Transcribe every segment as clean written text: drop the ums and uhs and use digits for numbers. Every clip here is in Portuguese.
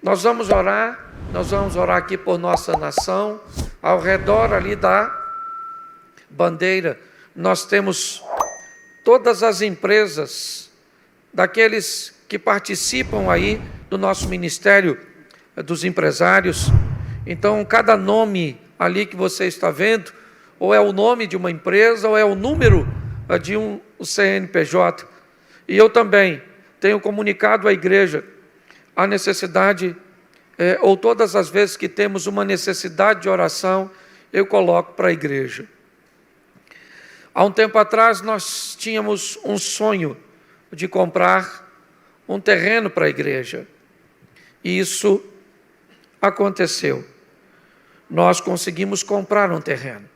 Nós vamos orar aqui por nossa nação. Ao redor ali da bandeira, nós temos todas as empresas, daqueles que participam aí do nosso ministério dos empresários. Então, cada nome ali que você está vendo, ou é o nome de uma empresa, ou é o número de um CNPJ. E eu também tenho comunicado à igreja a necessidade, ou todas as vezes que temos uma necessidade de oração, eu coloco para a igreja. Há um tempo atrás nós tínhamos um sonho de comprar um terreno para a igreja. E isso aconteceu. Nós conseguimos comprar um terreno.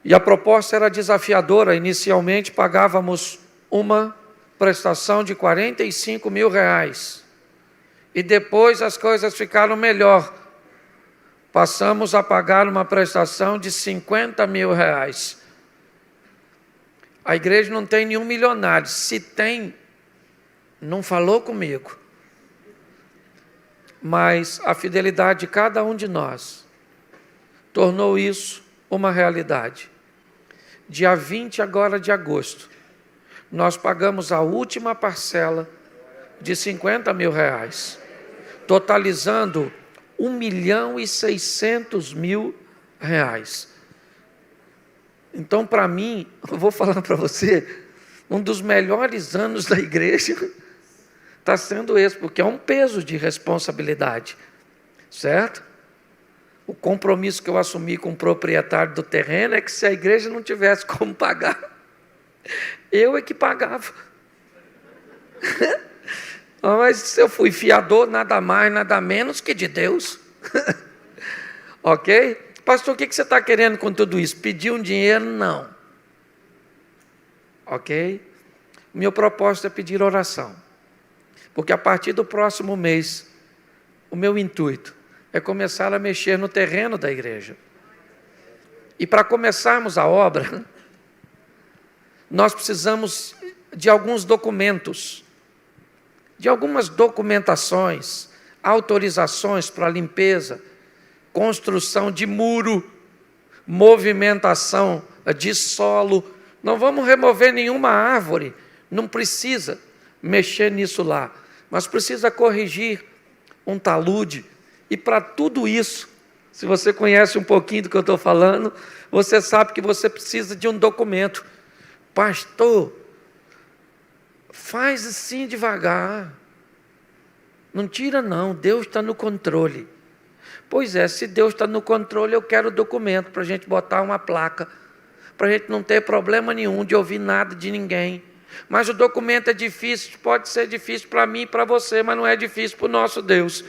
E a proposta era desafiadora. Inicialmente pagávamos uma prestação de R$45 mil. E depois as coisas ficaram melhor. Passamos a pagar uma prestação de R$50 mil. A igreja não tem nenhum milionário. Se tem, não falou comigo. Mas a fidelidade de cada um de nós tornou isso uma realidade. Dia 20 agora de agosto, nós pagamos a última parcela de R$50 mil, totalizando R$1.600.000. Então, para mim, eu vou falar para você, um dos melhores anos da igreja está sendo esse, porque é um peso de responsabilidade, certo? O compromisso que eu assumi com o proprietário do terreno é que se a igreja não tivesse como pagar, eu é que pagava. Mas eu fui fiador, nada mais, nada menos que de Deus. Ok? Pastor, o que você está querendo com tudo isso? Pedir um dinheiro? Não. Ok? Meu propósito é pedir oração. Porque a partir do próximo mês, o meu intuito é começar a mexer no terreno da igreja. E para começarmos a obra, nós precisamos de alguns documentos, de algumas documentações, autorizações para limpeza, construção de muro, movimentação de solo. Não vamos remover nenhuma árvore, não precisa mexer nisso lá, mas precisa corrigir um talude. E para tudo isso, se você conhece um pouquinho do que eu estou falando, você sabe que você precisa de um documento. Pastor, faz assim devagar. Não tira não, Deus está no controle. Pois é, se Deus está no controle, eu quero documento para a gente botar uma placa, para a gente não ter problema nenhum de ouvir nada de ninguém. Mas o documento é difícil, pode ser difícil para mim e para você, mas não é difícil para o nosso Deus.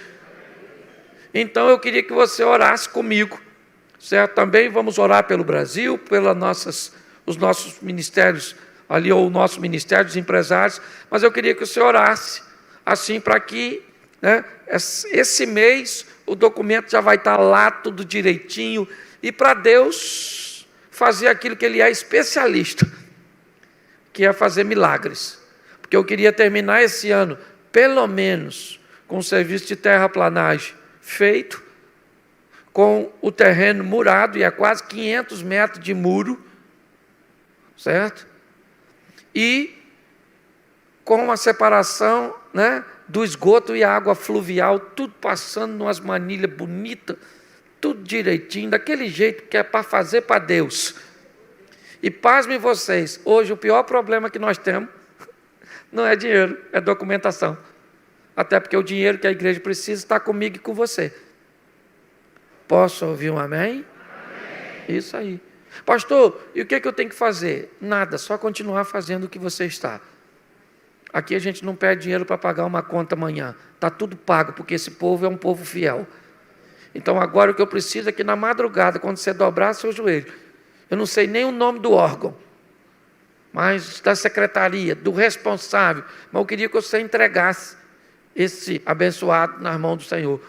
Então eu queria que você orasse comigo, certo? Também vamos orar pelo Brasil, os nossos ministérios ali, ou o nosso ministério dos empresários, mas eu queria que você orasse, assim, para que, né, esse mês o documento já vai estar lá tudo direitinho, e para Deus fazer aquilo que Ele é especialista, que é fazer milagres. Porque eu queria terminar esse ano, pelo menos, com o serviço de terraplanagem feito, com o terreno murado, e é quase 500 metros de muro, certo? E com a separação, né, do esgoto e a água fluvial, tudo passando numas manilhas bonitas, tudo direitinho, daquele jeito que é para fazer para Deus. E pasmem vocês, hoje o pior problema que nós temos não é dinheiro, é documentação. Até porque o dinheiro que a igreja precisa está comigo e com você. Posso ouvir um amém? Amém. Isso aí. Pastor, e o que eu tenho que fazer? Nada, só continuar fazendo o que você está. Aqui a gente não pede dinheiro para pagar uma conta amanhã. Está tudo pago, porque esse povo é um povo fiel. Então agora o que eu preciso é que na madrugada, quando você dobrar seu joelho, eu não sei nem o nome do órgão, mas da secretaria, do responsável, mas eu queria que você entregasse esse abençoado nas mãos do Senhor.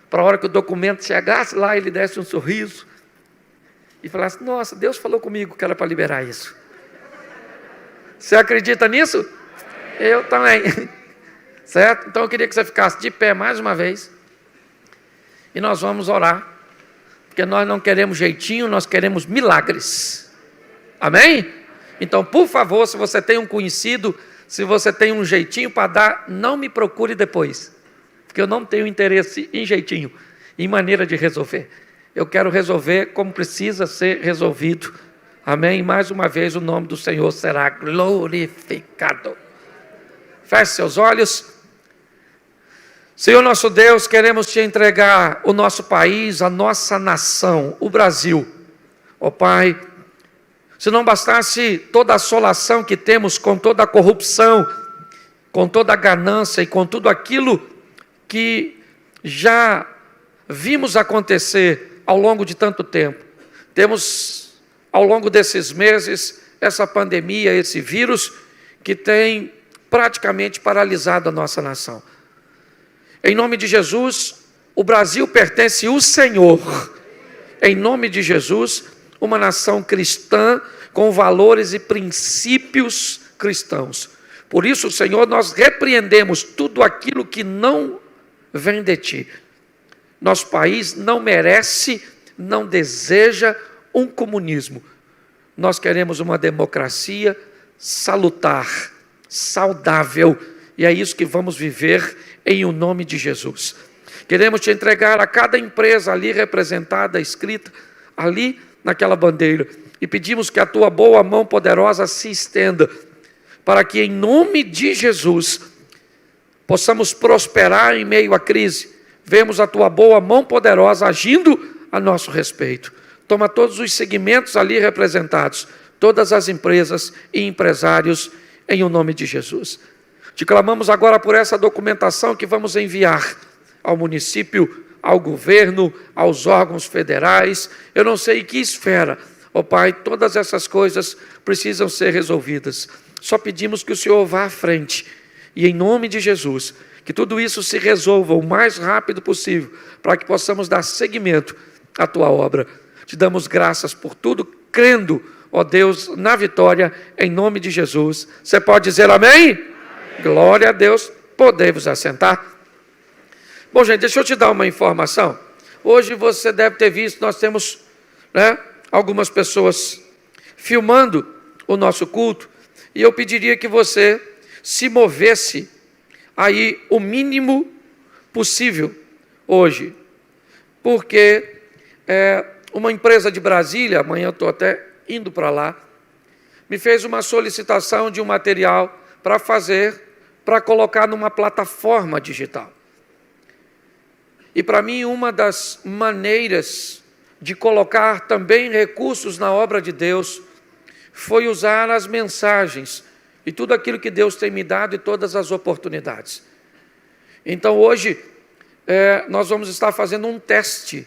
Para a hora que o documento chegasse lá, ele desse um sorriso e falasse: nossa, Deus falou comigo que era para liberar isso. Você acredita nisso? Eu também. Certo? Então eu queria que você ficasse de pé mais uma vez. E nós vamos orar. Porque nós não queremos jeitinho, nós queremos milagres. Amém? Então, por favor, se você tem um conhecido, se você tem um jeitinho para dar, não me procure depois. Porque eu não tenho interesse em jeitinho, em maneira de resolver. Eu quero resolver como precisa ser resolvido. Amém? E mais uma vez o nome do Senhor será glorificado. Feche seus olhos. Senhor nosso Deus, queremos te entregar o nosso país, a nossa nação, o Brasil. Ó Pai, se não bastasse toda a assolação que temos com toda a corrupção, com toda a ganância e com tudo aquilo que já vimos acontecer ao longo de tanto tempo. Temos, ao longo desses meses, essa pandemia, esse vírus que tem praticamente paralisado a nossa nação. Em nome de Jesus, o Brasil pertence ao Senhor. Em nome de Jesus, uma nação cristã com valores e princípios cristãos. Por isso, Senhor, nós repreendemos tudo aquilo que não vem de Ti. Nosso país não merece, não deseja um comunismo. Nós queremos uma democracia salutar, saudável, e é isso que vamos viver em o nome de Jesus. Queremos te entregar a cada empresa ali representada, escrita ali naquela bandeira, e pedimos que a tua boa mão poderosa se estenda, para que em nome de Jesus possamos prosperar em meio à crise. Vemos a tua boa mão poderosa agindo a nosso respeito. Toma todos os segmentos ali representados, todas as empresas e empresários, em o nome de Jesus. Te clamamos agora por essa documentação que vamos enviar ao município, ao governo, aos órgãos federais. Eu não sei em que esfera, ó Pai, todas essas coisas precisam ser resolvidas. Só pedimos que o Senhor vá à frente e, em nome de Jesus, que tudo isso se resolva o mais rápido possível, para que possamos dar seguimento à tua obra. Te damos graças por tudo, crendo, ó Deus, na vitória, em nome de Jesus. Você pode dizer amém? Glória a Deus, podemos assentar. Bom, gente, deixa eu te dar uma informação. Hoje você deve ter visto, nós temos algumas pessoas filmando o nosso culto, e eu pediria que você se movesse aí o mínimo possível hoje, porque uma empresa de Brasília, amanhã eu estou até indo para lá, me fez uma solicitação de um material para colocar numa plataforma digital. E para mim, uma das maneiras de colocar também recursos na obra de Deus foi usar as mensagens e tudo aquilo que Deus tem me dado e todas as oportunidades. Então hoje nós vamos estar fazendo um teste,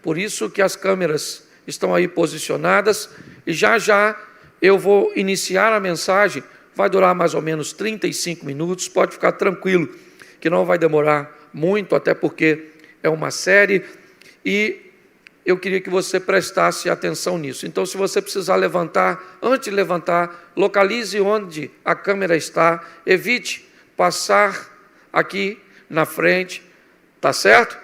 por isso que as câmeras estão aí posicionadas, e já já eu vou iniciar a mensagem. Vai durar mais ou menos 35 minutos, pode ficar tranquilo que não vai demorar muito, até porque é uma série, e eu queria que você prestasse atenção nisso. Então, se você precisar levantar, antes de levantar, localize onde a câmera está, evite passar aqui na frente, tá certo?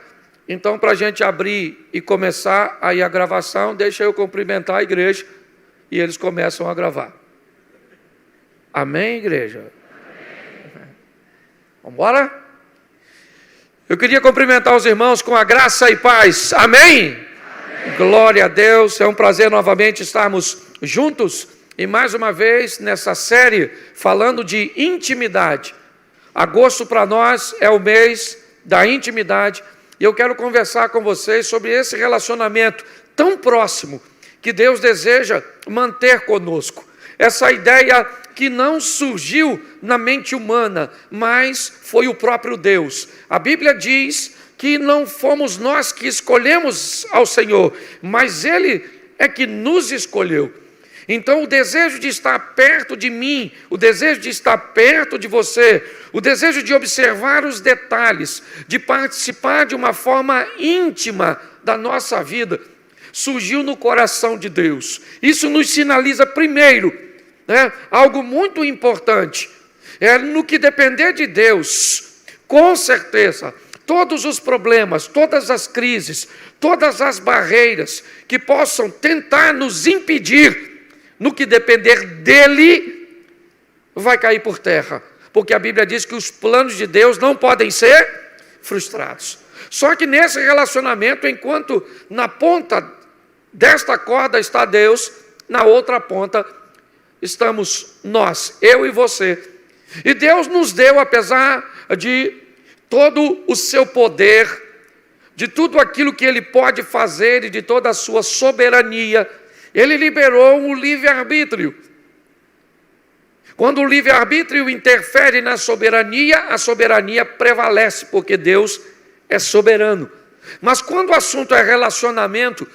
Então, para a gente abrir e começar aí a gravação, deixa eu cumprimentar a igreja, e eles começam a gravar. Amém, igreja? Amém. Vamos embora? Eu queria cumprimentar os irmãos com a graça e paz. Amém? Amém. Glória a Deus. É um prazer novamente estarmos juntos. E mais uma vez nessa série falando de intimidade. Agosto para nós é o mês da intimidade. E eu quero conversar com vocês sobre esse relacionamento tão próximo que Deus deseja manter conosco. Essa ideia que não surgiu na mente humana, mas foi o próprio Deus. A Bíblia diz que não fomos nós que escolhemos ao Senhor, mas Ele é que nos escolheu. Então o desejo de estar perto de mim, o desejo de estar perto de você, o desejo de observar os detalhes, de participar de uma forma íntima da nossa vida, surgiu no coração de Deus. Isso nos sinaliza primeiro, algo muito importante, No que depender de Deus, com certeza, todos os problemas, todas as crises, todas as barreiras que possam tentar nos impedir, no que depender dele, vai cair por terra. Porque a Bíblia diz que os planos de Deus não podem ser frustrados. Só que nesse relacionamento, enquanto na ponta desta corda está Deus, na outra ponta estamos nós, eu e você. E Deus nos deu, apesar de todo o seu poder, de tudo aquilo que Ele pode fazer e de toda a sua soberania, Ele liberou um livre-arbítrio. Quando o livre-arbítrio interfere na soberania, a soberania prevalece, porque Deus é soberano. Mas quando o assunto é relacionamento,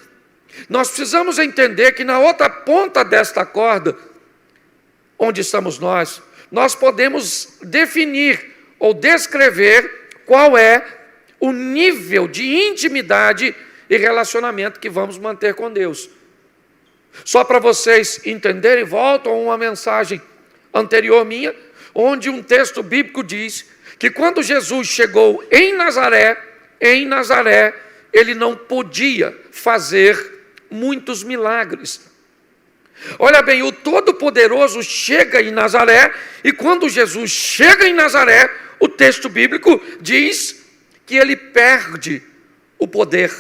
nós precisamos entender que na outra ponta desta corda, onde estamos nós podemos definir ou descrever qual é o nível de intimidade e relacionamento que vamos manter com Deus. Só para vocês entenderem, volto a uma mensagem anterior minha, onde um texto bíblico diz que quando Jesus chegou em Nazaré, ele não podia fazer muitos milagres. Olha bem, o Todo-Poderoso chega em Nazaré, e quando Jesus chega em Nazaré, o texto bíblico diz que ele perde o poder.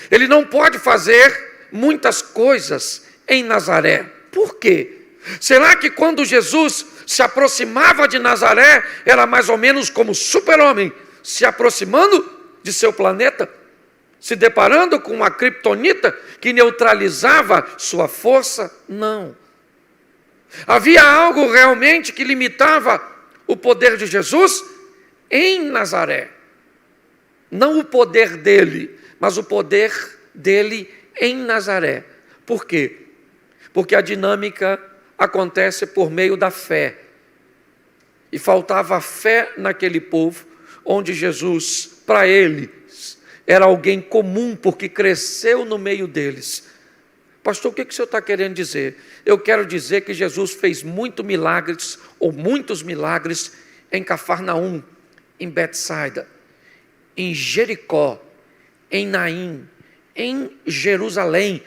Ele não pode fazer muitas coisas em Nazaré. Por quê? Será que quando Jesus se aproximava de Nazaré, era mais ou menos como super-homem, se aproximando de seu planeta, se deparando com uma criptonita que neutralizava sua força? Não. Havia algo realmente que limitava o poder de Jesus em Nazaré. Não o poder dele, mas o poder dele em Nazaré. Por quê? Porque a dinâmica acontece por meio da fé. E faltava fé naquele povo, onde Jesus, para eles, era alguém comum, porque cresceu no meio deles. Pastor, o que o senhor está querendo dizer? Eu quero dizer que Jesus fez muitos milagres em Cafarnaum, em Betsaida, em Jericó, em Naim, em Jerusalém,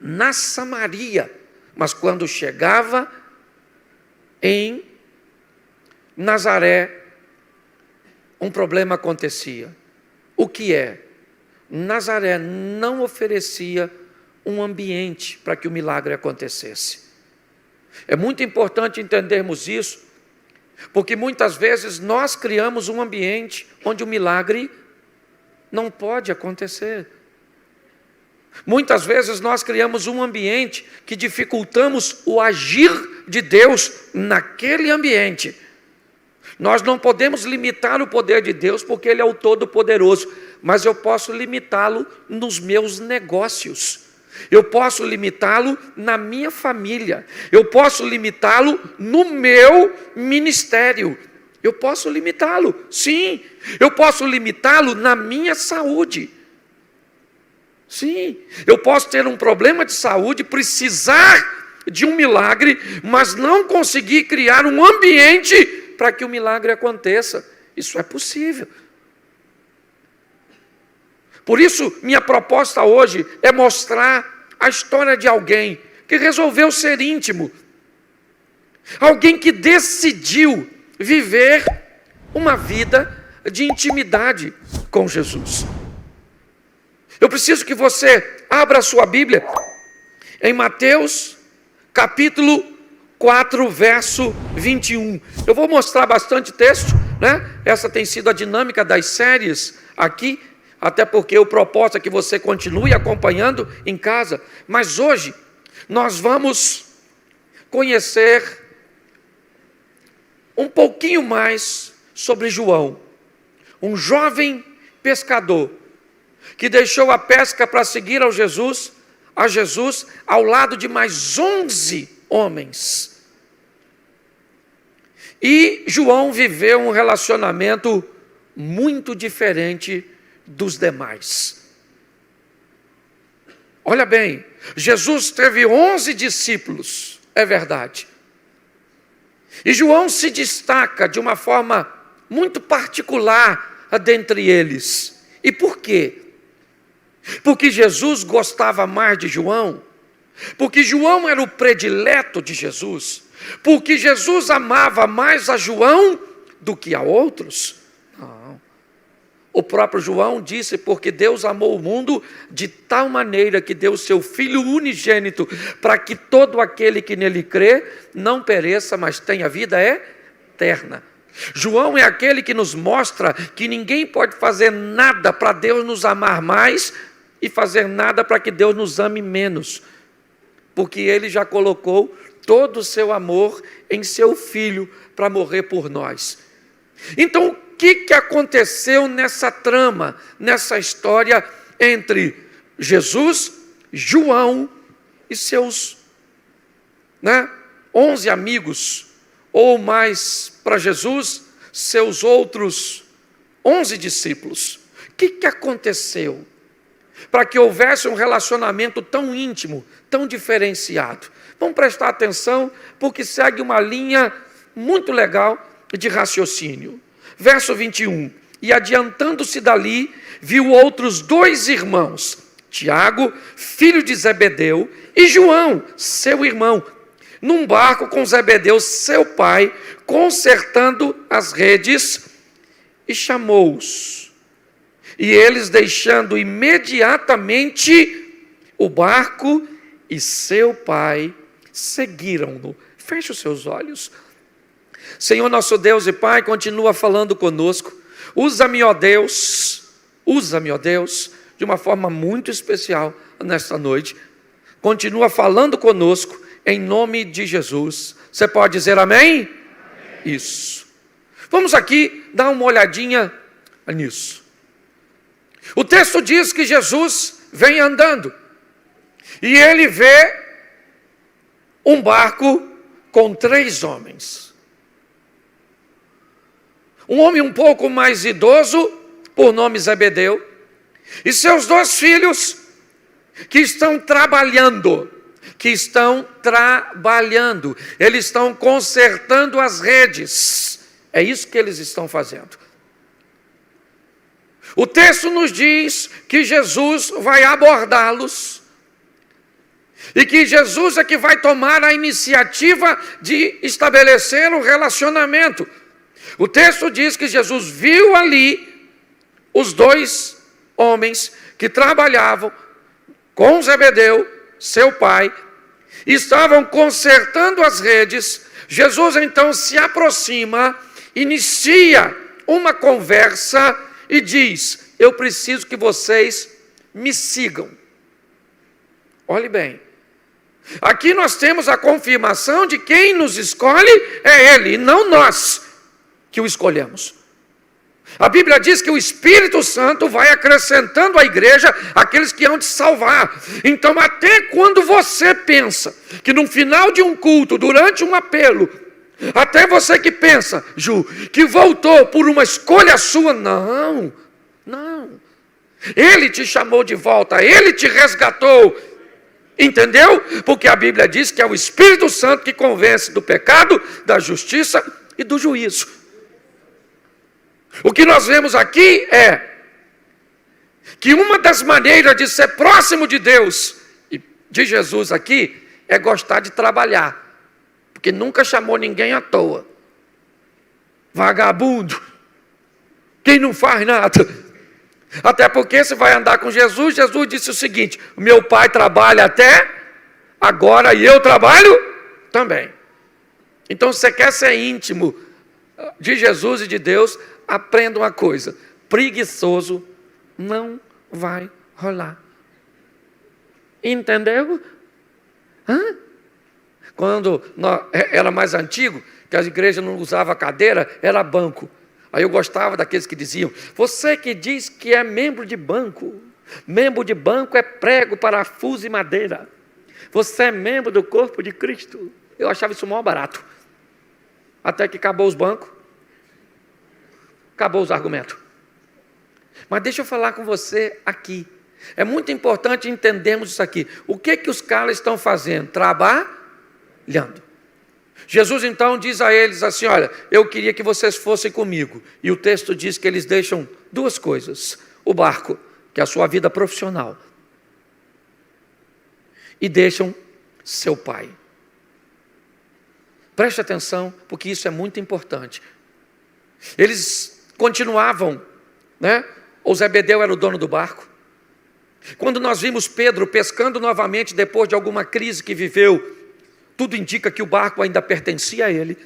na Samaria. Mas quando chegava em Nazaré, um problema acontecia. O que é? Nazaré não oferecia um ambiente para que o milagre acontecesse. É muito importante entendermos isso, porque muitas vezes nós criamos um ambiente onde o milagre não pode acontecer. Muitas vezes nós criamos um ambiente que dificultamos o agir de Deus naquele ambiente. Nós não podemos limitar o poder de Deus, porque Ele é o Todo-Poderoso, mas eu posso limitá-lo nos meus negócios, eu posso limitá-lo na minha família, eu posso limitá-lo no meu ministério, eu posso limitá-lo, sim, eu posso limitá-lo na minha saúde. Sim, eu posso ter um problema de saúde, precisar de um milagre, mas não conseguir criar um ambiente para que o milagre aconteça. Isso é possível. Por isso, minha proposta hoje é mostrar a história de alguém que resolveu ser íntimo, alguém que decidiu viver uma vida de intimidade com Jesus. Eu preciso que você abra a sua Bíblia em Mateus, capítulo 4, verso 21. Eu vou mostrar bastante texto, né? Essa tem sido a dinâmica das séries aqui, até porque o propósito é que você continue acompanhando em casa. Mas hoje nós vamos conhecer um pouquinho mais sobre João, um jovem pescador, que deixou a pesca para seguir a Jesus, ao lado de mais 11 homens. E João viveu um relacionamento muito diferente dos demais. Olha bem, Jesus teve 11 discípulos, é verdade. E João se destaca de uma forma muito particular dentre eles. E por quê? Porque Jesus gostava mais de João, porque João era o predileto de Jesus, porque Jesus amava mais a João do que a outros. Não. O próprio João disse, porque Deus amou o mundo de tal maneira que deu o seu Filho unigênito, para que todo aquele que nele crê não pereça, mas tenha vida eterna. João é aquele que nos mostra que ninguém pode fazer nada para Deus nos amar mais e fazer nada para que Deus nos ame menos, porque ele já colocou todo o seu amor em seu Filho para morrer por nós. Então, o que aconteceu nessa trama, nessa história entre Jesus, João e seus 11 amigos, ou mais para Jesus, seus outros 11 discípulos? O que aconteceu para que houvesse um relacionamento tão íntimo, tão diferenciado? Vamos prestar atenção, porque segue uma linha muito legal de raciocínio. Verso 21, e adiantando-se dali, viu outros 2 irmãos, Tiago, filho de Zebedeu, e João, seu irmão, num barco com Zebedeu, seu pai, consertando as redes, e chamou-os. E eles, deixando imediatamente o barco e seu pai, seguiram-no. Feche os seus olhos. Senhor nosso Deus e Pai, continua falando conosco. Usa-me, ó Deus, de uma forma muito especial nesta noite. Continua falando conosco, em nome de Jesus. Você pode dizer amém? Amém. Isso. Vamos aqui dar uma olhadinha nisso. O texto diz que Jesus vem andando, e ele vê um barco com 3 homens. Um homem um pouco mais idoso, por nome Zebedeu, e seus 2 filhos, que estão trabalhando, eles estão consertando as redes, é isso que eles estão fazendo. O texto nos diz que Jesus vai abordá-los, e que Jesus é que vai tomar a iniciativa de estabelecer um relacionamento. O texto diz que Jesus viu ali os 2 homens que trabalhavam com Zebedeu, seu pai, e estavam consertando as redes. Jesus então se aproxima, inicia uma conversa e diz: eu preciso que vocês me sigam. Olhe bem, aqui nós temos a confirmação de quem nos escolhe é Ele, e não nós que o escolhemos. A Bíblia diz que o Espírito Santo vai acrescentando à igreja aqueles que hão de salvar. Então, até quando você pensa que no final de um culto, durante um apelo, até você que pensa, Ju, que voltou por uma escolha sua, não. Ele te chamou de volta, Ele te resgatou. Entendeu? Porque a Bíblia diz que é o Espírito Santo que convence do pecado, da justiça e do juízo. O que nós vemos aqui é que uma das maneiras de ser próximo de Deus e de Jesus aqui é gostar de trabalhar, porque nunca chamou ninguém à toa. Vagabundo, quem não faz nada. Até porque você vai andar com Jesus, Jesus disse o seguinte: meu pai trabalha até agora e eu trabalho também. Então, se você quer ser íntimo de Jesus e de Deus, aprenda uma coisa: preguiçoso não vai rolar. Entendeu? Quando era mais antigo, que as igrejas não usavam cadeira, era banco. Aí eu gostava daqueles que diziam: você que diz que é membro de banco é prego, parafuso e madeira. Você é membro do corpo de Cristo. Eu achava isso mó barato. Até que acabou os bancos, acabou os argumentos. Mas deixa eu falar com você aqui. É muito importante entendermos isso aqui. O que os caras estão fazendo? Trabalhando. Jesus então diz a eles assim: olha, eu queria que vocês fossem comigo. E o texto diz que eles deixam duas coisas: o barco, que é a sua vida profissional, e deixam seu pai. Preste atenção, porque isso é muito importante. Eles continuavam, né? O Zebedeu era o dono do barco. Quando nós vimos Pedro pescando novamente depois de alguma crise que viveu, tudo indica que o barco ainda pertencia a ele.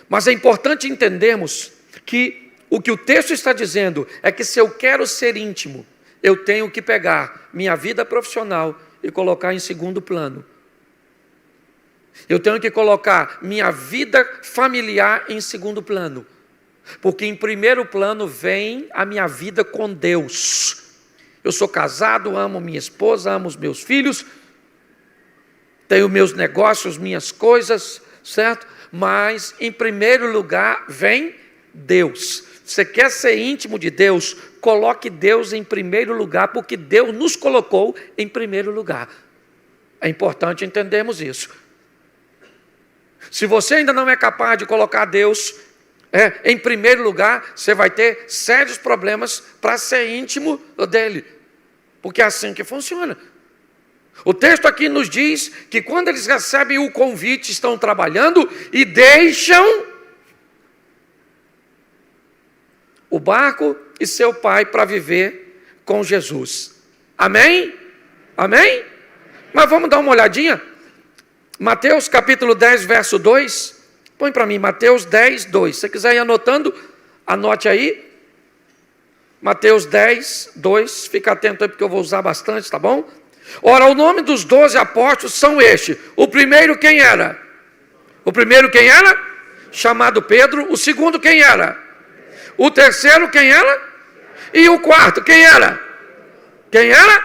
Mas é importante entendermos que o texto está dizendo é que se eu quero ser íntimo, eu tenho que pegar minha vida profissional e colocar em segundo plano. Eu tenho que colocar minha vida familiar em segundo plano. Porque em primeiro plano vem a minha vida com Deus. Eu sou casado, amo minha esposa, amo os meus filhos, tenho meus negócios, minhas coisas, certo? Mas em primeiro lugar vem Deus. Você quer ser íntimo de Deus? Coloque Deus em primeiro lugar, porque Deus nos colocou em primeiro lugar. É importante entendermos isso. Se você ainda não é capaz de colocar Deus em primeiro lugar, você vai ter sérios problemas para ser íntimo dele, porque é assim que funciona. O texto aqui nos diz que quando eles recebem o convite, estão trabalhando e deixam o barco e seu pai para viver com Jesus. Amém? Amém? Mas vamos dar uma olhadinha? Mateus capítulo 10, verso 2. Põe para mim, Mateus 10, 2. Se você quiser ir anotando, anote aí. Mateus 10, 2. Fica atento aí porque eu vou usar bastante, tá bom? Ora, o nome dos 12 apóstolos são este. O primeiro quem era? O primeiro quem era? Chamado Pedro. O segundo quem era? O terceiro quem era? E o quarto quem era? Quem era?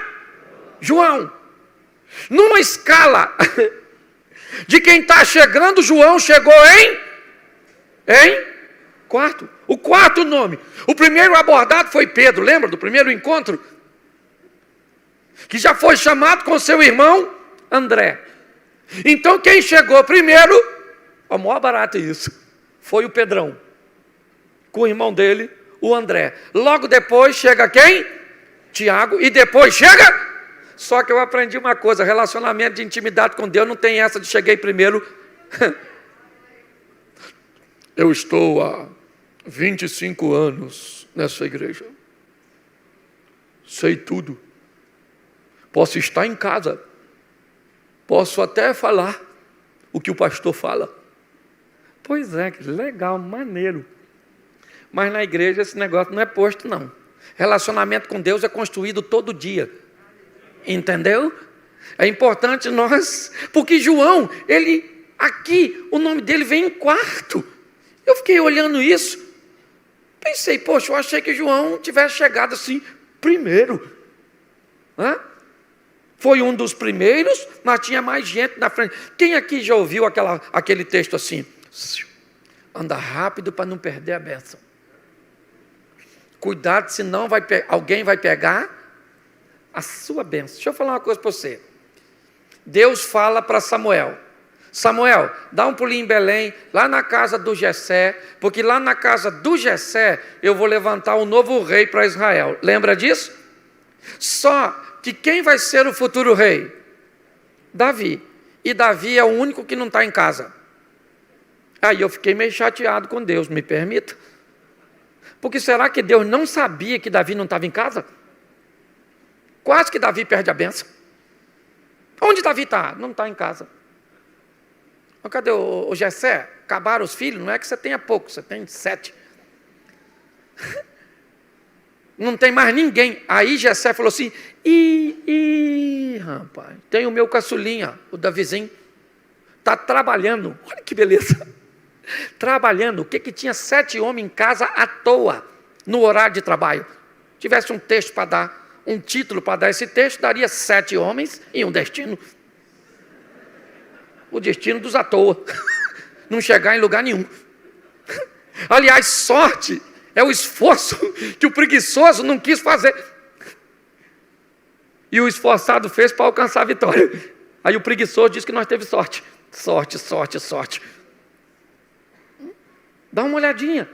João. Numa escala de quem está chegando, João chegou em quarto. O quarto nome. O primeiro abordado foi Pedro, lembra do primeiro encontro? Que já foi chamado com seu irmão André. Então quem chegou primeiro, o maior barato isso, foi o Pedrão, com o irmão dele, o André. Logo depois chega quem? Tiago. E depois chega... Só que eu aprendi uma coisa, relacionamento de intimidade com Deus não tem essa de cheguei primeiro. Eu estou há 25 anos nessa igreja. Sei tudo. Posso estar em casa. Posso até falar o que o pastor fala. Pois é, que legal, maneiro. Mas na igreja esse negócio não é posto, não. Relacionamento com Deus é construído todo dia. Entendeu? É importante nós... Porque João, ele... Aqui, o nome dele vem em quarto. Eu fiquei olhando isso. Pensei, poxa, eu achei que João tivesse chegado assim, primeiro. Foi um dos primeiros, mas tinha mais gente na frente. Quem aqui já ouviu aquele texto assim? Anda rápido para não perder a bênção. Cuidado, senão alguém vai pegar a sua bênção. Deixa eu falar uma coisa para você. Deus fala para Samuel: Samuel, dá um pulinho em Belém, lá na casa do Jessé, porque lá na casa do Jessé eu vou levantar um novo rei para Israel. Lembra disso? Só que quem vai ser o futuro rei? Davi. E Davi é o único que não está em casa. Aí eu fiquei meio chateado com Deus, me permita. Porque será que Deus não sabia que Davi não estava em casa? Quase que Davi perde a bênção. Onde Davi está? Não está em casa. Mas cadê o Jessé? Acabaram os filhos? Não é que você tenha pouco, você tem 7. Não tem mais ninguém. Aí Jessé falou assim: rapaz, tem o meu caçulinha, o Davizinho, está trabalhando. Olha que beleza. Trabalhando. O que tinha 7 homens em casa à toa, no horário de trabalho? Tivesse um texto para dar, um título para dar esse texto, daria 7 homens e um destino. O destino dos à toa. Não chegar em lugar nenhum. Aliás, sorte é o esforço que o preguiçoso não quis fazer. E o esforçado fez para alcançar a vitória. Aí o preguiçoso diz que nós teve sorte. Sorte. Dá uma olhadinha.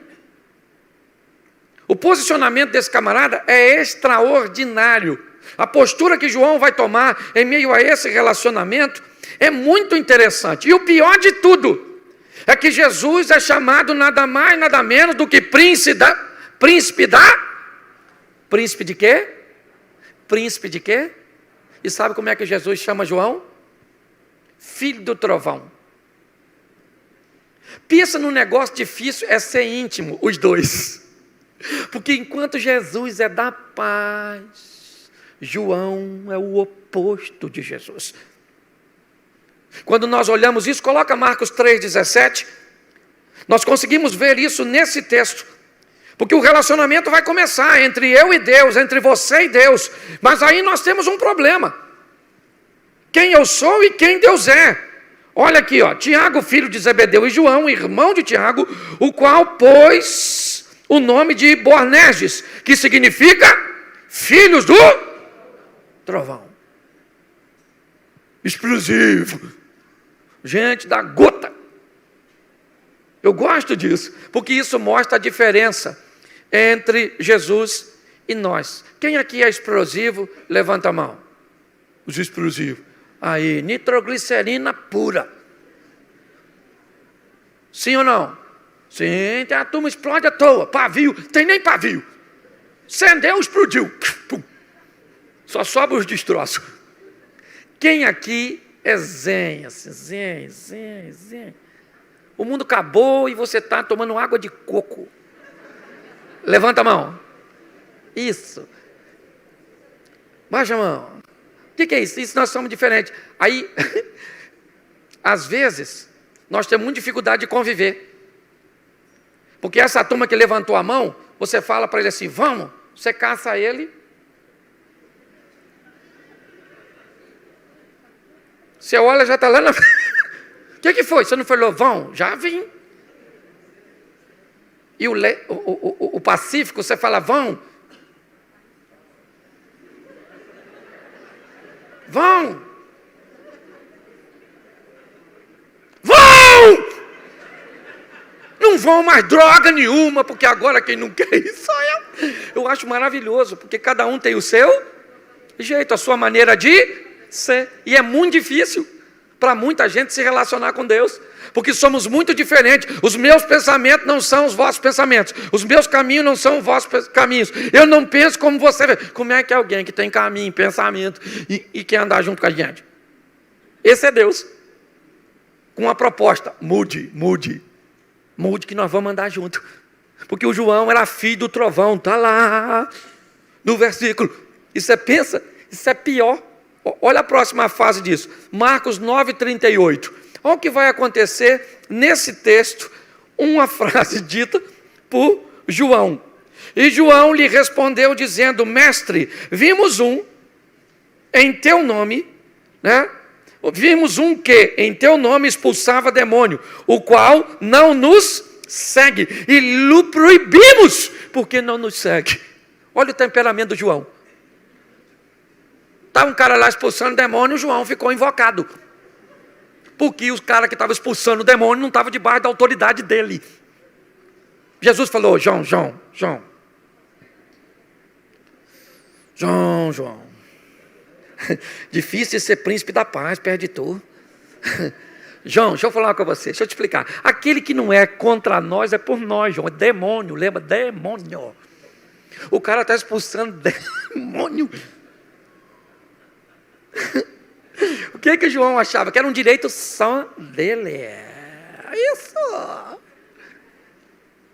O posicionamento desse camarada é extraordinário. A postura que João vai tomar em meio a esse relacionamento é muito interessante. E o pior de tudo é que Jesus é chamado nada mais, nada menos do que príncipe de quê? Príncipe de quê? E sabe como é que Jesus chama João? Filho do trovão. Pensa num negócio difícil, é ser íntimo, os dois. Porque enquanto Jesus é da paz, João é o oposto de Jesus. Quando nós olhamos isso, coloca Marcos 3,17, nós conseguimos ver isso nesse texto. Porque o relacionamento vai começar entre eu e Deus, entre você e Deus. Mas aí nós temos um problema. Quem eu sou e quem Deus é. Olha aqui, ó, Tiago, filho de Zebedeu, e João, irmão de Tiago, o qual pôs o nome de Boanerges, que significa filhos do trovão. Explosivo. Gente da gota. Eu gosto disso, porque isso mostra a diferença entre Jesus e nós. Quem aqui é explosivo, levanta a mão. Os explosivos. Aí, nitroglicerina pura. Sim ou não? Sim, a turma explode à toa. Pavio, tem nem pavio. Acendeu, explodiu. Pum. Só sobra os destroços. Quem aqui é zen, assim, zen. O mundo acabou e você está tomando água de coco. Levanta a mão. Isso. Baixa a mão. O que é isso? Isso nós somos diferentes. Aí, às vezes, nós temos muita dificuldade de conviver. Porque essa turma que levantou a mão, você fala para ele assim, vamos, você caça ele. Você olha, já está lá na... O que foi? Você não falou, vão? Já vim. E o pacífico, você fala, vão? Vão! Vão! Não vão mais droga nenhuma, porque agora quem não quer isso sou eu. Eu acho maravilhoso, porque cada um tem o seu jeito, a sua maneira de ser. E é muito difícil para muita gente se relacionar com Deus, porque somos muito diferentes. Os meus pensamentos não são os vossos pensamentos, os meus caminhos não são os vossos caminhos. Eu não penso como você vê. Como é que alguém que tem caminho, pensamento e quer andar junto com a gente? Esse é Deus, com uma proposta: mude que nós vamos andar junto. Porque o João era filho do trovão, está lá no versículo. Isso é pior. Olha a próxima fase disso, Marcos 9,38. Olha o que vai acontecer nesse texto, uma frase dita por João. E João lhe respondeu dizendo, mestre, vimos um em teu nome, né? Vimos um que em teu nome expulsava demônio, o qual não nos segue, e lhe proibimos, porque não nos segue. Olha o temperamento do João. Estava um cara lá expulsando demônio, o João ficou invocado. Porque os caras que estavam expulsando o demônio não estavam debaixo da autoridade dele. Jesus falou, João. Difícil ser príncipe da paz, perto de tu. João, deixa eu falar com você, deixa eu te explicar. Aquele que não é contra nós é por nós, João. É demônio, lembra? Demônio. O cara está expulsando demônio. O que João achava? Que era um direito só dele.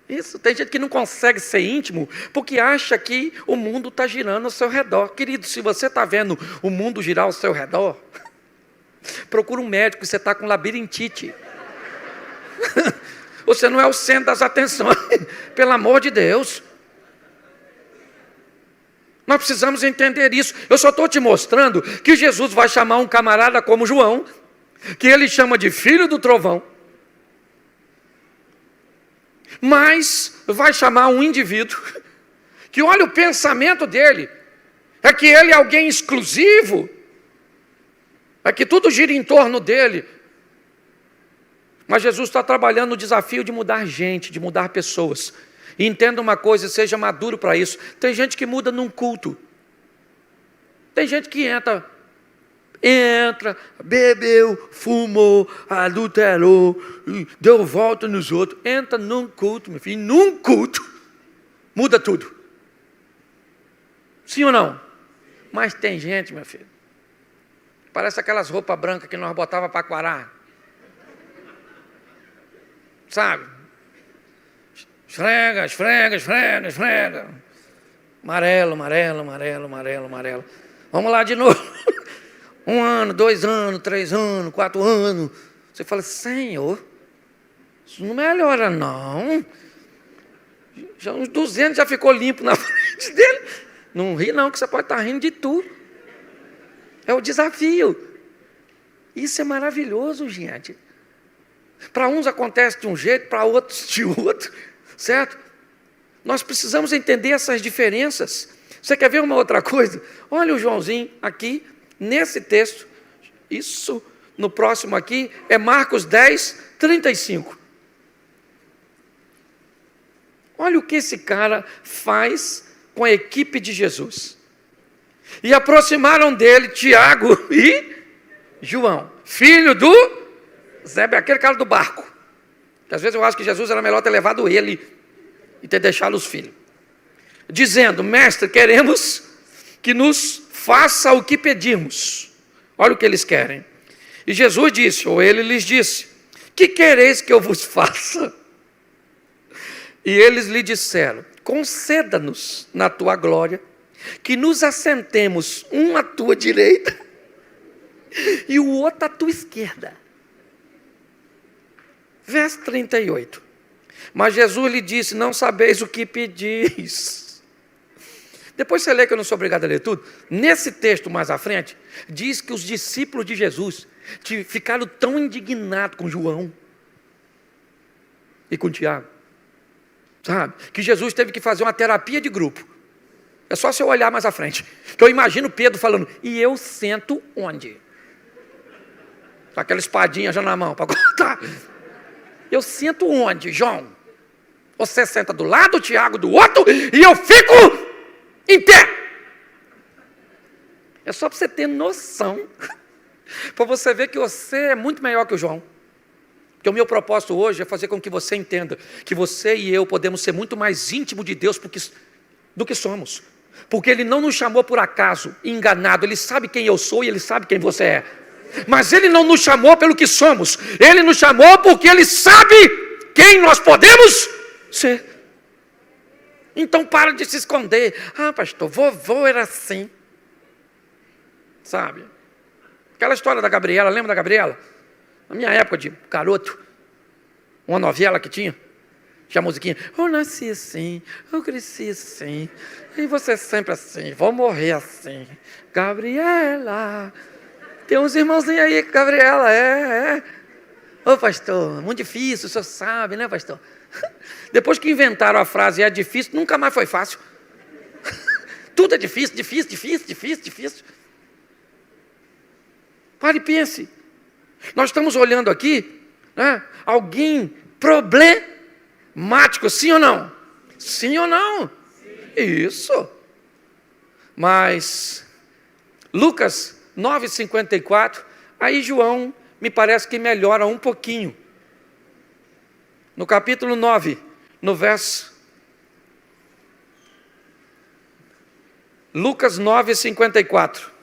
Isso. Tem gente que não consegue ser íntimo porque acha que o mundo está girando ao seu redor. Querido, se você está vendo o mundo girar ao seu redor, procura um médico, você está com labirintite. Você não é o centro das atenções. Pelo amor de Deus. Nós precisamos entender isso. Eu só estou te mostrando que Jesus vai chamar um camarada como João, que ele chama de filho do trovão, mas vai chamar um indivíduo que olha o pensamento dele, é que ele é alguém exclusivo, Aqui tudo gira em torno dele. Mas Jesus está trabalhando no desafio de mudar gente, de mudar pessoas. E entenda uma coisa, seja maduro para isso. Tem gente que muda num culto. Tem gente que entra, bebeu, fumou, adulterou, deu volta nos outros. Entra num culto, meu filho, num culto, muda tudo. Sim ou não? Mas tem gente, meu filho, parece aquelas roupas brancas que nós botava para quarar. Sabe? Esfrega, esfrega, esfrega, esfrega. Amarelo, amarelo, amarelo, amarelo, amarelo. Vamos lá de novo. 1 ano, 2 anos, 3 anos, 4 anos. Você fala, Senhor, isso não melhora não. Já uns 200 já ficou limpo na frente dele. Não ri não, que você pode estar rindo de tudo. É o desafio. Isso é maravilhoso, gente. Para uns acontece de um jeito, para outros de outro, certo? Nós precisamos entender essas diferenças. Você quer ver uma outra coisa? Olha o Joãozinho aqui, nesse texto. Isso, no próximo aqui, é Marcos 10, 35. Olha o que esse cara faz com a equipe de Jesus. E aproximaram dele Tiago e João, filho do Zebedeu, aquele cara do barco. Que às vezes eu acho que Jesus era melhor ter levado ele e ter deixado os filhos. Dizendo, mestre, queremos que nos faça o que pedimos. Olha o que eles querem. E Jesus disse, ou ele lhes disse, que quereis que eu vos faça? E eles lhe disseram, conceda-nos na tua glória, que nos assentemos um à tua direita e o outro à tua esquerda. Verso 38. Mas Jesus lhe disse, não sabeis o que pedis. Depois você lê, que eu não sou obrigado a ler tudo. Nesse texto mais à frente, diz que os discípulos de Jesus ficaram tão indignados com João e com Tiago, sabe? Que Jesus teve que fazer uma terapia de grupo. É só você olhar mais à frente. Que eu imagino Pedro falando, e eu sento onde? Com aquela espadinha já na mão para cortar. Eu sento onde, João? Você senta do lado, Tiago do outro, e eu fico em pé. É só para você ter noção, para você ver que você é muito melhor que o João. Porque o meu propósito hoje é fazer com que você entenda que você e eu podemos ser muito mais íntimos de Deus do que somos. Porque Ele não nos chamou por acaso, enganado. Ele sabe quem eu sou e Ele sabe quem você é. Mas Ele não nos chamou pelo que somos. Ele nos chamou porque Ele sabe quem nós podemos ser. Então para de se esconder. Ah, pastor, vovô era assim. Sabe? Aquela história da Gabriela, lembra da Gabriela? Na minha época de garoto, uma novela que tinha a musiquinha, eu nasci assim, eu cresci assim, e você sempre assim, vou morrer assim. Gabriela... Tem uns irmãozinhos aí, Gabriela, Ô pastor, muito difícil, o senhor sabe, né pastor? Depois que inventaram a frase é difícil, nunca mais foi fácil. Tudo é difícil, difícil, difícil, difícil, difícil. Pare e pense. Nós estamos olhando aqui, né, alguém problemático, sim ou não? Sim ou não? Sim. Isso. Mas Lucas 9,54, aí João me parece que melhora um pouquinho. No capítulo 9, no verso... Lucas 9,54.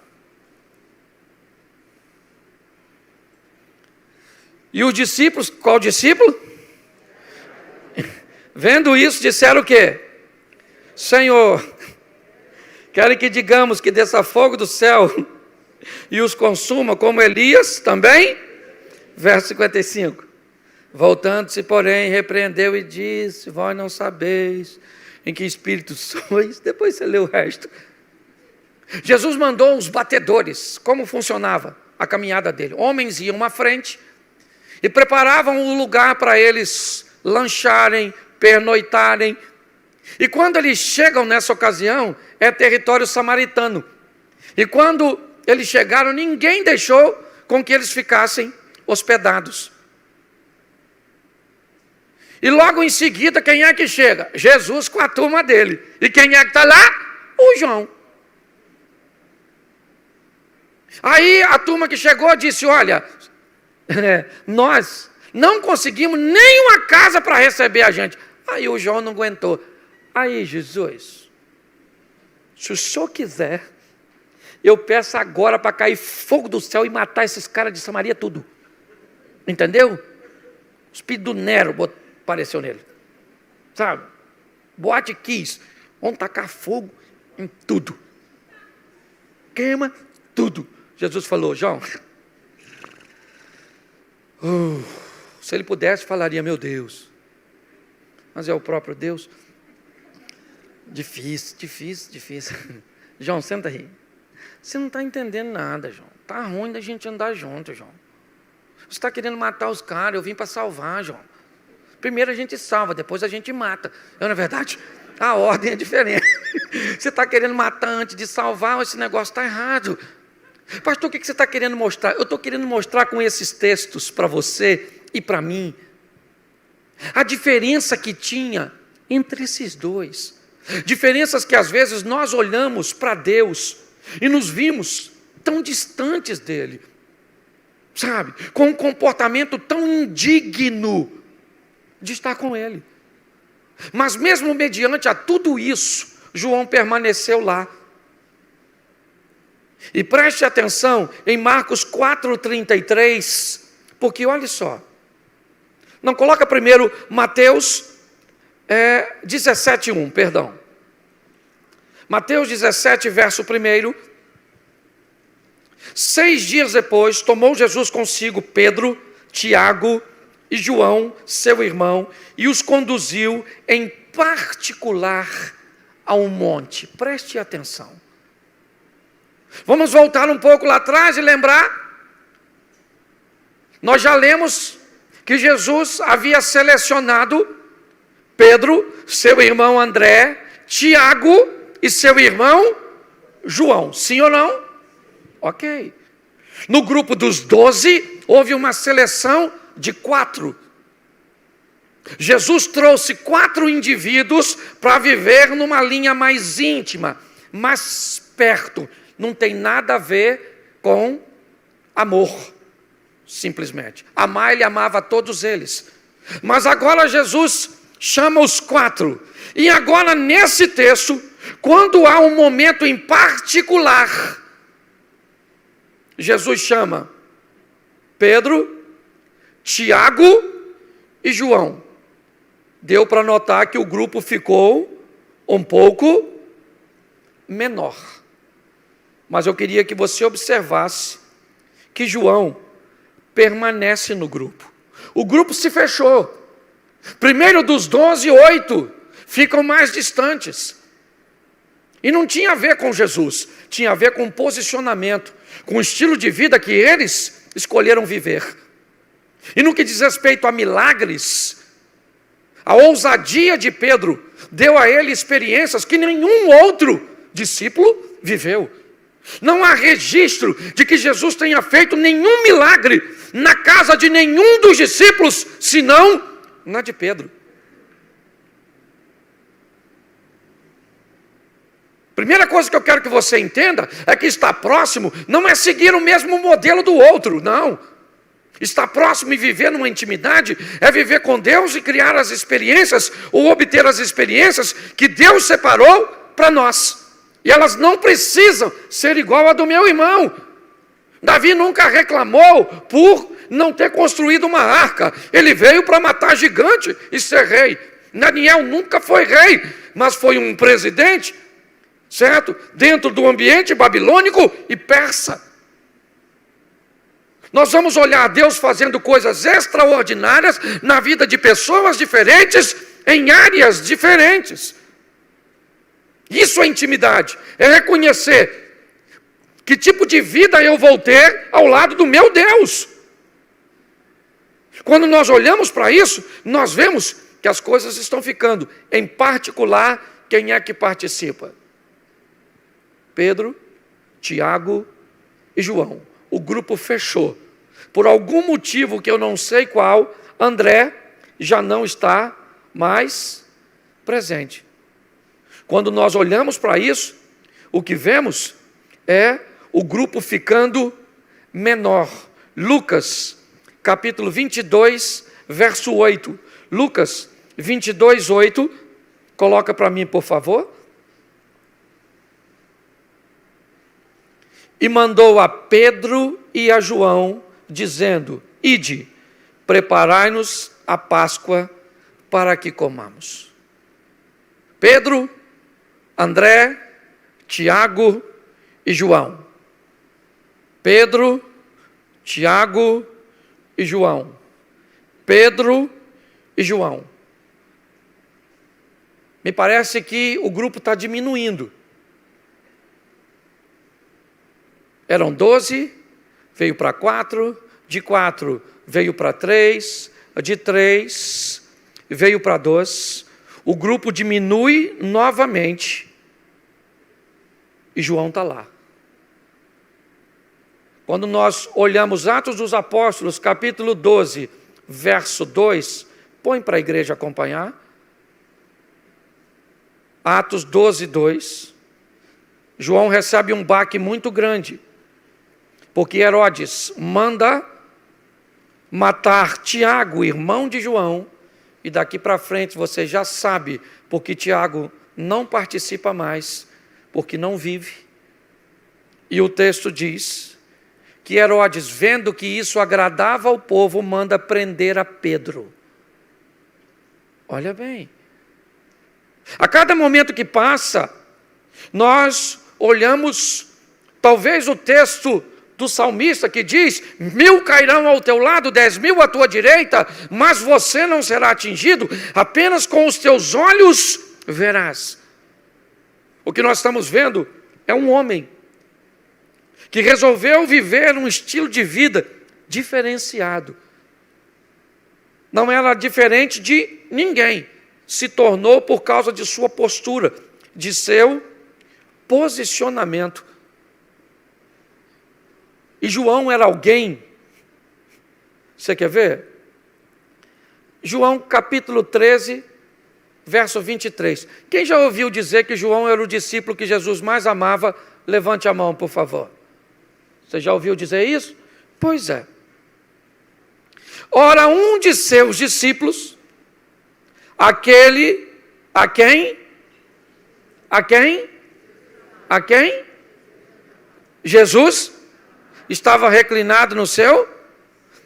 E os discípulos, qual discípulo? Vendo isso, disseram o quê? Senhor, querem que digamos que desça fogo do céu e os consuma como Elias também? Verso 55. Voltando-se, porém, repreendeu e disse, vós não sabeis em que espírito sois. Depois você lê o resto. Jesus mandou os batedores. Como funcionava a caminhada dele? Homens iam à frente e preparavam um lugar para eles lancharem, pernoitarem. E quando eles chegam nessa ocasião, é território samaritano. E quando eles chegaram, ninguém deixou com que eles ficassem hospedados. E logo em seguida, quem é que chega? Jesus com a turma dele. E quem é que está lá? O João. Aí a turma que chegou disse, olha, nós não conseguimos nenhuma casa para receber a gente. Aí o João não aguentou. Aí, Jesus, se o senhor quiser, eu peço agora para cair fogo do céu e matar esses caras de Samaria tudo. Entendeu? O espírito do Nero apareceu nele. Sabe? Boate quis. Vamos tacar fogo em tudo. Queima tudo. Jesus falou, João, se ele pudesse, falaria, meu Deus. Mas é o próprio Deus. Difícil. João, senta aí. Você não está entendendo nada, João. Está ruim da gente andar junto, João. Você está querendo matar os caras, eu vim para salvar, João. Primeiro a gente salva, depois a gente mata. Não é verdade? A ordem é diferente. Você está querendo matar antes de salvar, esse negócio está errado. Pastor, o que você está querendo mostrar? Eu estou querendo mostrar com esses textos para você e para mim a diferença que tinha entre esses dois. Diferenças que às vezes nós olhamos para Deus e nos vimos tão distantes dele, sabe? Com um comportamento tão indigno de estar com ele. Mas mesmo mediante a tudo isso, João permaneceu lá. E preste atenção em Marcos 4,33, porque olha só. Não, coloca primeiro Mateus 17:1, perdão. Mateus 17, verso 1. 6 dias depois, tomou Jesus consigo Pedro, Tiago e João, seu irmão, e os conduziu em particular a um monte. Preste atenção. Vamos voltar um pouco lá atrás e lembrar. Nós já lemos que Jesus havia selecionado Pedro, seu irmão André, Tiago e seu irmão João. Sim ou não? Ok. No grupo dos 12, houve uma seleção de 4. Jesus trouxe 4 indivíduos para viver numa linha mais íntima, mais perto. Não tem nada a ver com amor, simplesmente. Amar, ele amava todos eles. Mas agora Jesus chama os 4. E agora nesse texto, quando há um momento em particular, Jesus chama Pedro, Tiago e João. Deu para notar que o grupo ficou um pouco menor. Mas eu queria que você observasse que João permanece no grupo. O grupo se fechou. Primeiro dos 12, 8 ficam mais distantes. E não tinha a ver com Jesus, tinha a ver com o posicionamento, com o estilo de vida que eles escolheram viver. E no que diz respeito a milagres, a ousadia de Pedro deu a ele experiências que nenhum outro discípulo viveu. Não há registro de que Jesus tenha feito nenhum milagre na casa de nenhum dos discípulos, senão na de Pedro. Primeira coisa que eu quero que você entenda é que estar próximo não é seguir o mesmo modelo do outro, não. Estar próximo e viver numa intimidade é viver com Deus e criar as experiências ou obter as experiências que Deus separou para nós. E elas não precisam ser igual a do meu irmão. Davi nunca reclamou por não ter construído uma arca. Ele veio para matar gigante e ser rei. Daniel nunca foi rei, mas foi um presidente, certo? Dentro do ambiente babilônico e persa. Nós vamos olhar Deus fazendo coisas extraordinárias na vida de pessoas diferentes, em áreas diferentes. Isso é intimidade, é reconhecer que tipo de vida eu vou ter ao lado do meu Deus. Quando nós olhamos para isso, nós vemos que as coisas estão ficando, em particular, quem é que participa? Pedro, Tiago e João. o grupo fechou. Por algum motivo que eu não sei qual, André já não está mais presente. Quando nós olhamos para isso, o que vemos é o grupo ficando menor. Lucas, capítulo 22, verso 8. Lucas 22, 8. Coloca para mim, por favor. E mandou a Pedro e a João, dizendo: ide, preparai-nos a Páscoa para que comamos. Pedro, André, Tiago e João. Pedro, Tiago e João. Pedro e João. Me parece que o grupo está diminuindo. Eram 12, veio para 4, de 4 veio para 3, de 3 veio para 2. O grupo diminui novamente e João está lá. Quando nós olhamos Atos dos Apóstolos, capítulo 12, verso 2, põe para a igreja acompanhar. Atos 12, 2. João recebe um baque muito grande, porque Herodes manda matar Tiago, irmão de João, e daqui para frente você já sabe porque Tiago não participa mais, porque não vive. E o texto diz que Herodes, vendo que isso agradava ao povo, manda prender a Pedro. Olha bem, a cada momento que passa, nós olhamos, talvez o texto do salmista que diz: 1000 cairão ao teu lado, 10.000 à tua direita, mas você não será atingido, apenas com os teus olhos verás. O que nós estamos vendo é um homem que resolveu viver um estilo de vida diferenciado. Não era diferente de ninguém. Se tornou por causa de sua postura, de seu posicionamento. E João era alguém, você quer ver? João capítulo 13, verso 23. Quem já ouviu dizer que João era o discípulo que Jesus mais amava? Levante a mão, por favor. Você já ouviu dizer isso? Pois é. Ora, um de seus discípulos, aquele a quem? Jesus estava reclinado no seu.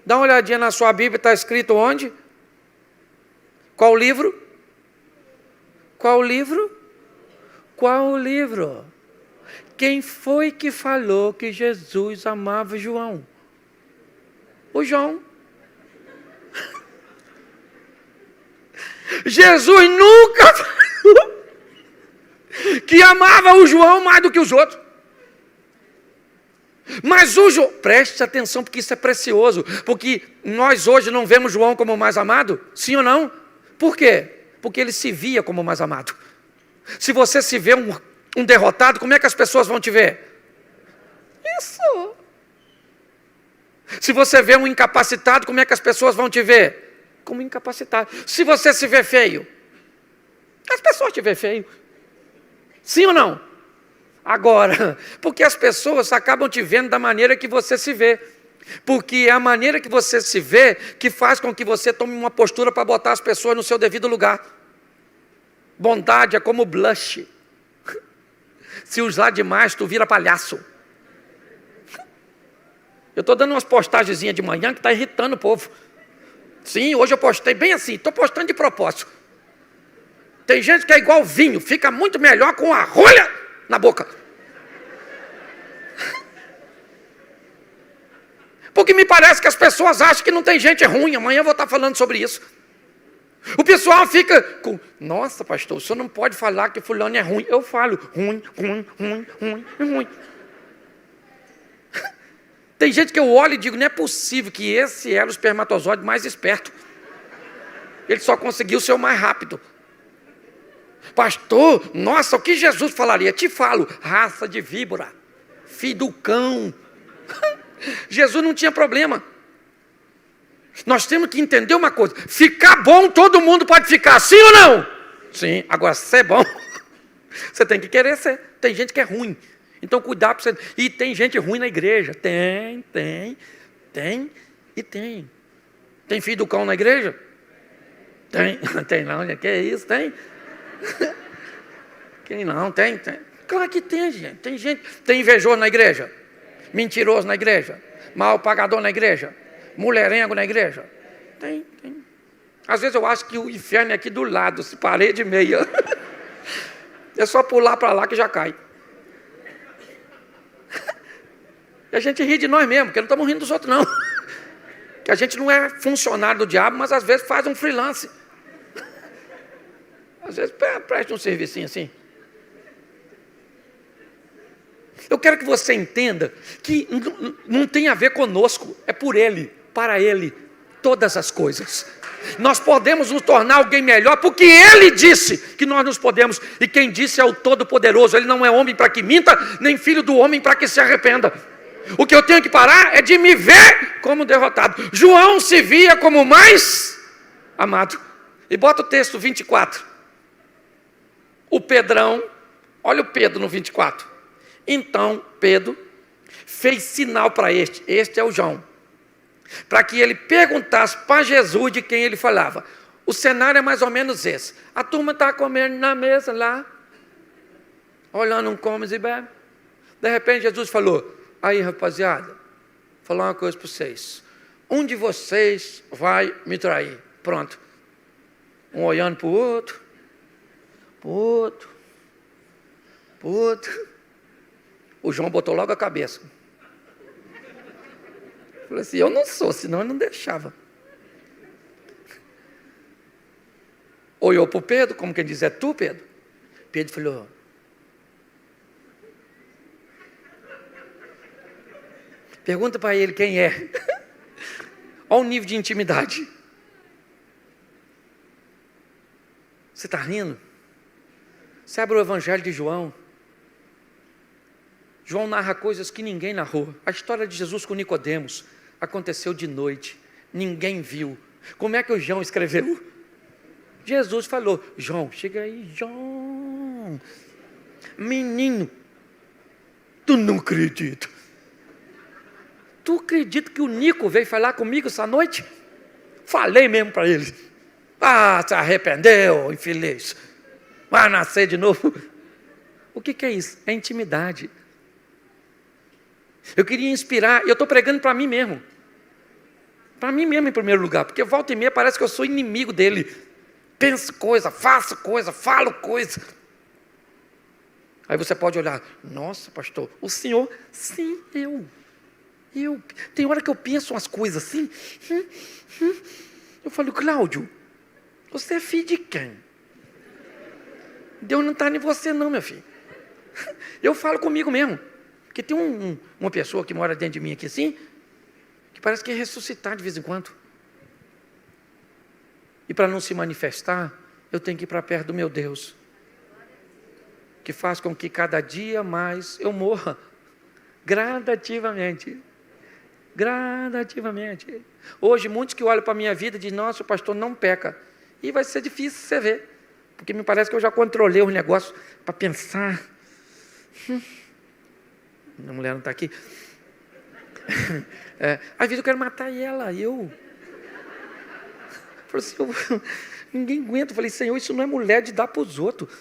Dá uma olhadinha na sua Bíblia, está escrito onde? Qual livro? Qual livro? Qual livro? Quem foi que falou que Jesus amava João? O João. Jesus nunca falou que amava o João mais do que os outros. Mas o João, preste atenção porque isso é precioso, porque nós hoje não vemos João como o mais amado, sim ou não? Por quê? Porque ele se via como o mais amado. Se você se vê um derrotado, como é que as pessoas vão te ver? Isso. Se você vê um incapacitado, como é que as pessoas vão te ver? Como incapacitado. Se você se vê feio, as pessoas te vê feio. Sim ou não? Agora, porque as pessoas acabam te vendo da maneira que você se vê. Porque é a maneira que você se vê que faz com que você tome uma postura para botar as pessoas no seu devido lugar. Bondade é como blush. Se usar demais, tu vira palhaço. Eu estou dando umas postagenzinhas de manhã que está irritando o povo. Sim, hoje eu postei bem assim, estou postando de propósito. Tem gente que é igual vinho, fica muito melhor com a rolha na boca. Porque me parece que as pessoas acham que não tem gente ruim. Amanhã eu vou estar falando sobre isso. O pessoal fica com: nossa, pastor, o senhor não pode falar que fulano é ruim. Eu falo: ruim. Tem gente que eu olho e digo: não é possível que esse era o espermatozoide mais esperto. Ele só conseguiu ser o mais rápido. Pastor, nossa, o que Jesus falaria? Te falo: raça de víbora, filho do cão. Jesus não tinha problema. Nós temos que entender uma coisa: ficar bom, todo mundo pode ficar, sim ou não? Sim, agora ser bom, você tem que querer ser. Tem gente que é ruim, então cuidar para você. E tem gente ruim na igreja, tem. Tem filho do cão na igreja? Tem não, que é isso, tem? Quem não, tem. Claro que tem, gente. Tem invejoso na igreja, mentiroso na igreja, mal pagador na igreja, mulherengo na igreja. Tem. Às vezes eu acho que o inferno é aqui do lado, se parede e meia. É só pular para lá que já cai. E a gente ri de nós mesmos, porque não estamos rindo dos outros, não. Que a gente não é funcionário do diabo, mas às vezes faz um freelance. Às vezes presta um servicinho assim. Eu quero que você entenda que não tem a ver conosco, é por Ele, para Ele, todas as coisas. Nós podemos nos tornar alguém melhor, porque Ele disse que nós nos podemos, e quem disse é o Todo-Poderoso. Ele não é homem para que minta, nem filho do homem para que se arrependa. O que eu tenho que parar é de me ver como derrotado. João se via como o mais amado. E bota o texto 24. O Pedrão, olha o Pedro no 24. Então Pedro fez sinal para este é o João, para que ele perguntasse para Jesus de quem ele falava. O cenário é mais ou menos esse: a turma está comendo na mesa lá, olhando um comes e bebe. De repente Jesus falou: aí rapaziada, vou falar uma coisa para vocês, um de vocês vai me trair. Pronto, um olhando para o outro, o João botou logo a cabeça. Falei assim: eu não sou, senão eu não deixava. Olhou para o Pedro, como quem diz: é tu, Pedro? Pedro falou: pergunta para ele quem é. Olha o nível de intimidade. Você está rindo? Você abre o Evangelho de João. João narra coisas que ninguém narrou. A história de Jesus com Nicodemos aconteceu de noite, ninguém viu. Como é que o João escreveu? Jesus falou: João, chega aí, João, menino, tu não acredita? Tu acredita que o Nico veio falar comigo essa noite? Falei mesmo para ele. Ah, se arrependeu, infeliz, vai nascer de novo. O que é isso? É intimidade. Eu queria inspirar, eu estou pregando para mim mesmo em primeiro lugar, porque volta e meia parece que eu sou inimigo dele. Penso coisa, faço coisa, falo coisa. Aí você pode olhar: nossa, pastor, o senhor? Sim, eu. Tem hora que eu penso umas coisas assim. Eu falo: Cláudio, você é filho de quem? Deus não está em você não, meu filho. Eu falo comigo mesmo. Porque tem uma pessoa que mora dentro de mim aqui assim, que parece que é ressuscitar de vez em quando. E para não se manifestar, eu tenho que ir para perto do meu Deus, que faz com que cada dia mais eu morra, gradativamente. Hoje muitos que olham para a minha vida dizem: nossa, o pastor não peca. E vai ser difícil você ver, porque me parece que eu já controlei os negócios para pensar. A mulher não está aqui. Às vezes eu quero matar ela. Falei assim: ninguém aguenta. Eu falei: Senhor, isso não é mulher de dar para os outros.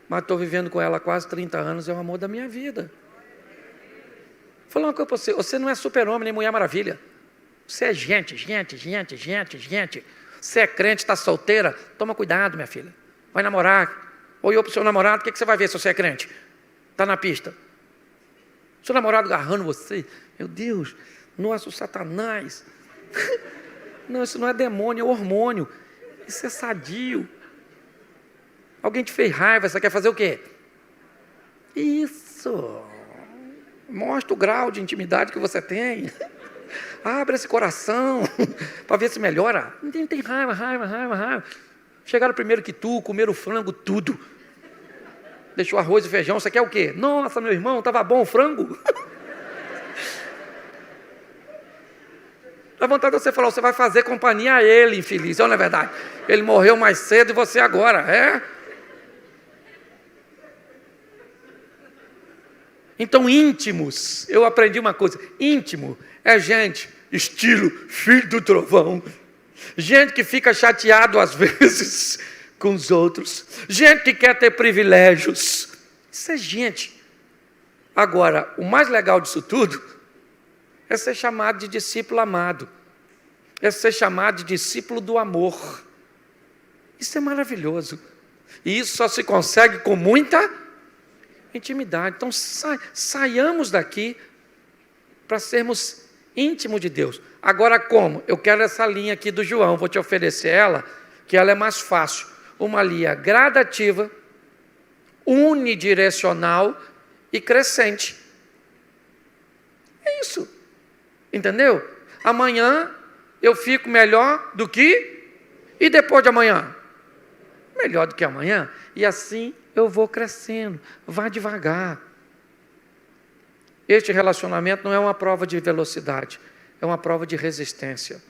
Mas estou vivendo com ela há quase 30 anos, é o amor da minha vida. Vou falar uma coisa para você: você não é super-homem nem Mulher Maravilha. Você é gente. Você é crente, está solteira, toma cuidado, minha filha. Vai namorar. Olhou para o seu namorado, o que você vai ver se você é crente? Está na pista. Seu namorado agarrando você. Meu Deus, nossa, o Satanás. Não, isso não é demônio, é hormônio. Isso é sadio. Alguém te fez raiva, você quer fazer o quê? Isso. Mostra o grau de intimidade que você tem. Abre esse coração para ver se melhora. Não tem raiva. Chegaram primeiro que tu, comeram o frango, tudo. deixou arroz e feijão, você quer o quê? Nossa, meu irmão, estava bom o frango. Dá vontade de você falar, você vai fazer companhia a ele, infeliz, não é verdade? Ele morreu mais cedo e você agora, é? Então, íntimos, eu aprendi uma coisa, íntimo é gente, estilo filho do trovão, gente que fica chateado às vezes com os outros, gente que quer ter privilégios, isso é gente. Agora, o mais legal disso tudo é ser chamado de discípulo amado, é ser chamado de discípulo do amor. Isso é maravilhoso, e isso só se consegue com muita intimidade. Então saiamos daqui para sermos íntimos de Deus. Agora como? Eu quero essa linha aqui do João, vou te oferecer ela, que ela é mais fácil. Uma linha gradativa, unidirecional e crescente. É isso. Entendeu? Amanhã eu fico melhor do que... E depois de amanhã? Melhor do que amanhã. E assim eu vou crescendo. Vá devagar. Este relacionamento não é uma prova de velocidade. É uma prova de resistência.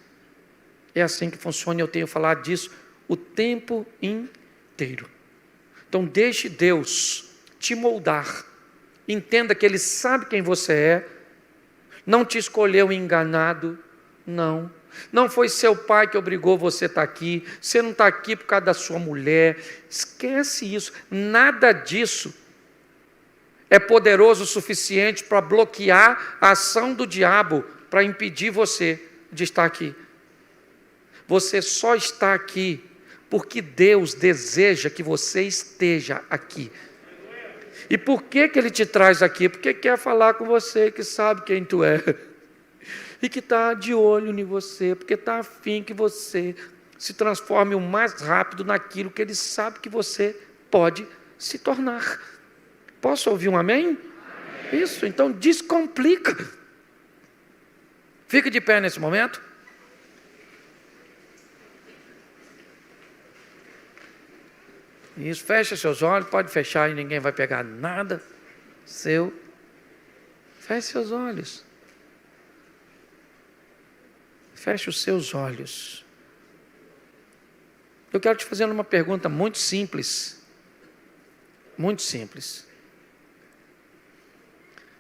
É assim que funciona e eu tenho falado disso o tempo inteiro. Então deixe Deus te moldar. Entenda que Ele sabe quem você é. Não te escolheu enganado. Não. Não foi seu pai que obrigou você a estar aqui. Você não está aqui por causa da sua mulher. Esquece isso. Nada disso é poderoso o suficiente para bloquear a ação do diabo, para impedir você de estar aqui. Você só está aqui porque Deus deseja que você esteja aqui. E por que Ele te traz aqui? Porque quer falar com você, que sabe quem tu é. E que está de olho em você, porque está afim que você se transforme o mais rápido naquilo que Ele sabe que você pode se tornar. Posso ouvir um amém? Amém. Isso, então descomplica. Fique de pé nesse momento. Isso, fecha seus olhos, pode fechar e ninguém vai pegar nada seu. Feche seus olhos. Feche os seus olhos. Eu quero te fazer uma pergunta muito simples. Muito simples.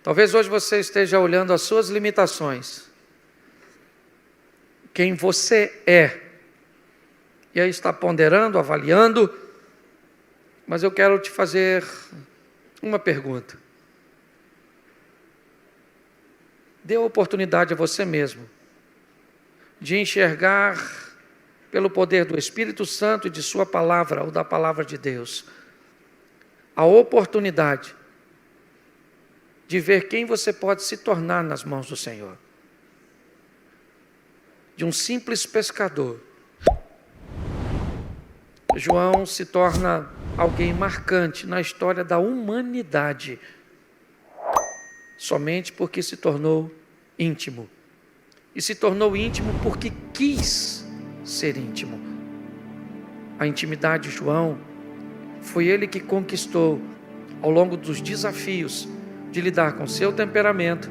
Talvez hoje você esteja olhando as suas limitações. Quem você é. E aí está ponderando, avaliando. Mas eu quero te fazer uma pergunta. Dê a oportunidade a você mesmo de enxergar pelo poder do Espírito Santo e de sua palavra, ou da palavra de Deus, a oportunidade de ver quem você pode se tornar nas mãos do Senhor. De um simples pescador, João se torna alguém marcante na história da humanidade, somente porque se tornou íntimo. E se tornou íntimo porque quis ser íntimo. A intimidade de João foi ele que conquistou ao longo dos desafios de lidar com seu temperamento,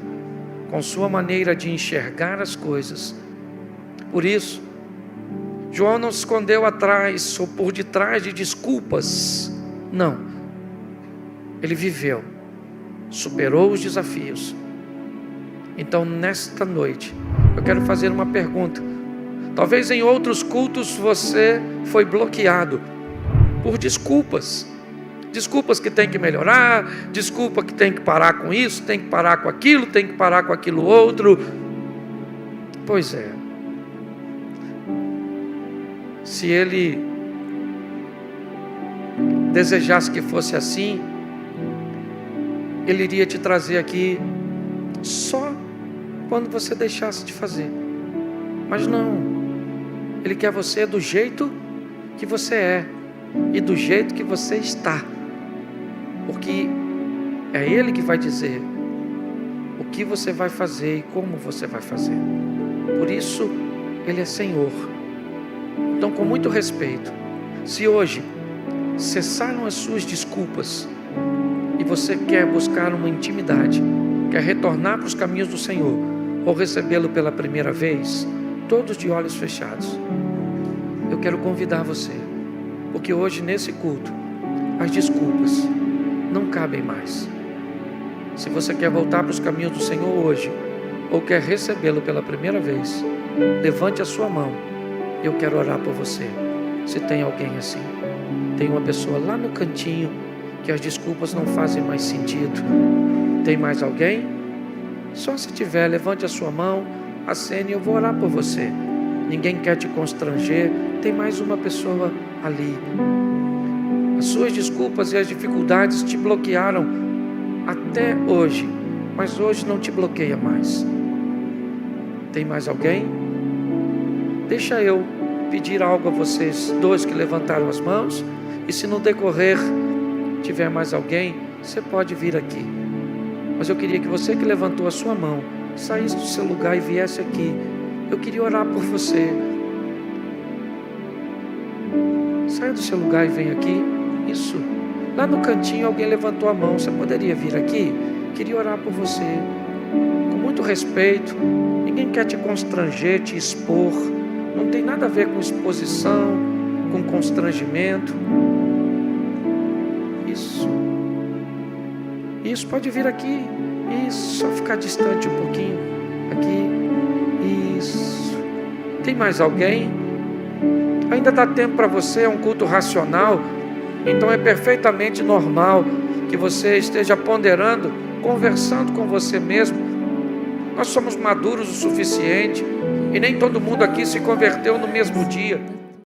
com sua maneira de enxergar as coisas. Por isso, João não se escondeu atrás ou por detrás de desculpas. Não. Ele viveu, superou os desafios. Então, nesta noite, eu quero fazer uma pergunta. Talvez em outros cultos você foi bloqueado por desculpas. Desculpas que tem que melhorar, desculpa que tem que parar com isso, tem que parar com aquilo, tem que parar com aquilo outro. Pois é. Se Ele desejasse que fosse assim, Ele iria te trazer aqui só quando você deixasse de fazer. Mas não. Ele quer você do jeito que você é e do jeito que você está. Porque é Ele que vai dizer o que você vai fazer e como você vai fazer. Por isso, Ele é Senhor. Então, com muito respeito, se hoje cessaram as suas desculpas, e você quer buscar uma intimidade, quer retornar para os caminhos do Senhor, ou recebê-lo pela primeira vez, todos de olhos fechados, eu quero convidar você, porque hoje nesse culto, as desculpas não cabem mais. Se você quer voltar para os caminhos do Senhor hoje, ou quer recebê-lo pela primeira vez, levante a sua mão, eu quero orar por você. Se tem alguém assim, tem uma pessoa lá no cantinho, que as desculpas não fazem mais sentido. Tem mais alguém? Só se tiver, levante a sua mão, acene, eu vou orar por você. Ninguém quer te constranger, tem mais uma pessoa ali. As suas desculpas e as dificuldades te bloquearam até hoje, mas hoje não te bloqueia mais. Tem mais alguém? Deixa eu pedir algo a vocês dois que levantaram as mãos, e se no decorrer tiver mais alguém, você pode vir aqui. Mas eu queria que você que levantou a sua mão, saísse do seu lugar e viesse aqui. Eu queria orar por você. Saia do seu lugar e vem aqui. Isso. Lá no cantinho alguém levantou a mão. Você poderia vir aqui? Queria orar por você. Com muito respeito. Ninguém quer te constranger, te expor. Não tem nada a ver com exposição, com constrangimento. Isso, pode vir aqui. Isso, só ficar distante um pouquinho. Aqui. Isso. Tem mais alguém? Ainda dá tempo para você, é um culto racional. Então é perfeitamente normal que você esteja ponderando, conversando com você mesmo. Nós somos maduros o suficiente, e nem todo mundo aqui se converteu no mesmo dia.